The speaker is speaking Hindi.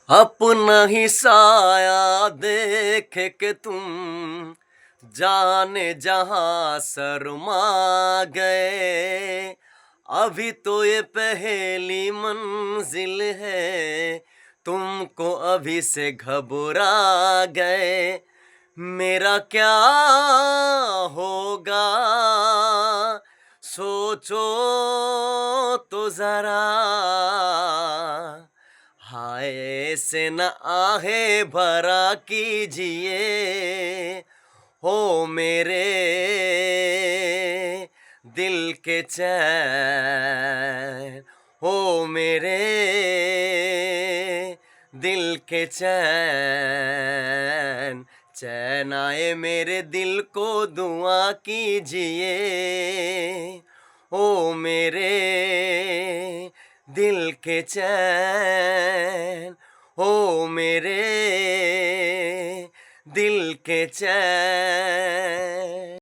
अपना ही साया देख के तुम जाने जहां शर्मा गए। अभी तो ये पहली मंजिल है, तुमको अभी से घबरा गए। मेरा क्या होगा सोचो तो जरा, हाय से न आहे भरा कीजिए हो मेरे दिल के चैन, हो मेरे दिल के चैन। चैन आए मेरे दिल को दुआ कीजिए ओ मेरे दिल के चैन, ओ मेरे दिल के चैन।